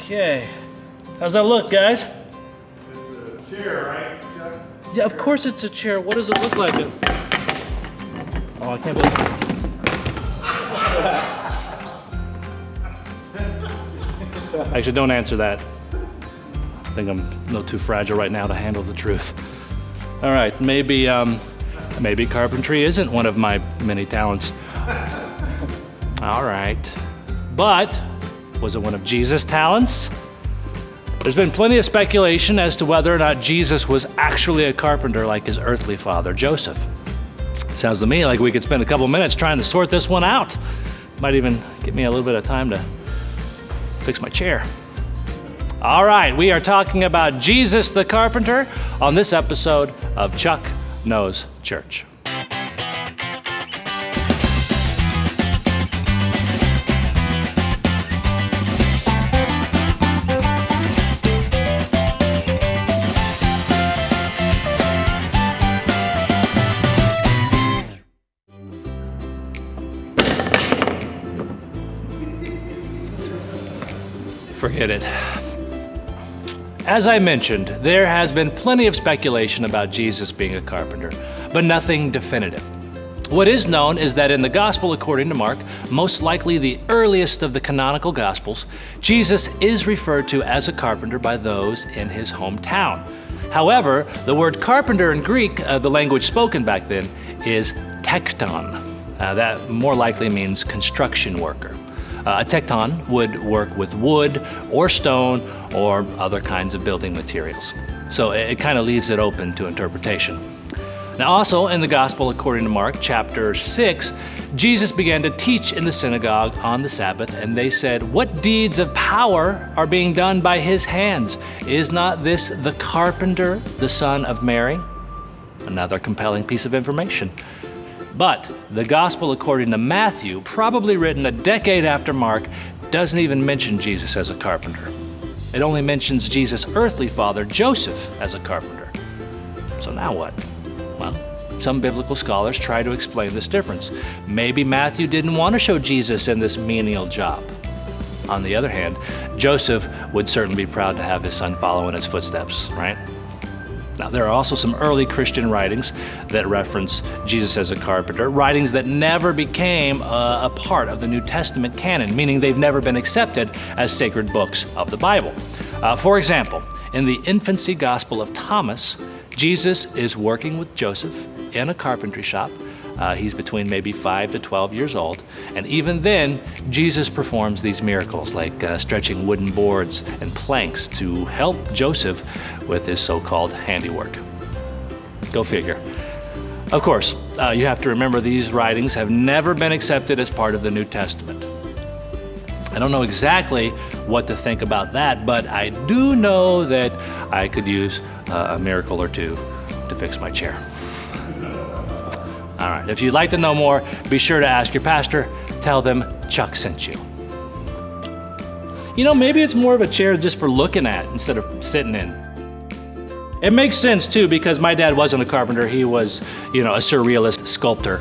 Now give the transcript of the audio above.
Okay. How's that look, guys? It's a chair, right, Chuck? Yeah, of course it's a chair. What does it look like? Oh, I can't believe it. Actually, don't answer that. I think I'm a little too fragile right now to handle the truth. All right, maybe carpentry isn't one of my many talents. All right. But was it one of Jesus' talents? There's been plenty of speculation as to whether or not Jesus was actually a carpenter like his earthly father, Joseph. Sounds to me like we could spend a couple minutes trying to sort this one out. Might even give me a little bit of time to fix my chair. All right, we are talking about Jesus the carpenter on this episode of Chuck Knows Church. Forget it. As I mentioned, there has been plenty of speculation about Jesus being a carpenter, but nothing definitive. What is known is that in the Gospel according to Mark, most likely the earliest of the canonical Gospels, Jesus is referred to as a carpenter by those in his hometown. However, the word carpenter in Greek, the language spoken back then, is Teckton. That more likely means construction worker. A Teckton would work with wood or stone or other kinds of building materials. So it kind of leaves it open to interpretation. Now also in the Gospel according to Mark chapter 6, Jesus began to teach in the synagogue on the Sabbath, and they said, "What deeds of power are being done by his hands? Is not this the carpenter, the son of Mary?" Another compelling piece of information. But the Gospel according to Matthew, probably written a decade after Mark, doesn't even mention Jesus as a carpenter. It only mentions Jesus' earthly father, Joseph, as a carpenter. So now what? Well, some biblical scholars try to explain this difference. Maybe Matthew didn't want to show Jesus in this menial job. On the other hand, Joseph would certainly be proud to have his son follow in his footsteps, right? Now, there are also some early Christian writings that reference Jesus as a carpenter, writings that never became a part of the New Testament canon, meaning they've never been accepted as sacred books of the Bible. For example, in the infancy Gospel of Thomas, Jesus is working with Joseph in a carpentry shop. He's between maybe 5 to 12 years old. And even then, Jesus performs these miracles like stretching wooden boards and planks to help Joseph with his so-called handiwork. Go figure. Of course, you have to remember these writings have never been accepted as part of the New Testament. I don't know exactly what to think about that, but I do know that I could use a miracle or two to fix my chair. All right, if you'd like to know more, be sure to ask your pastor. Tell them Chuck sent you. You know, maybe it's more of a chair just for looking at instead of sitting in. It makes sense too, because my dad wasn't a carpenter. He was, a surrealist sculptor.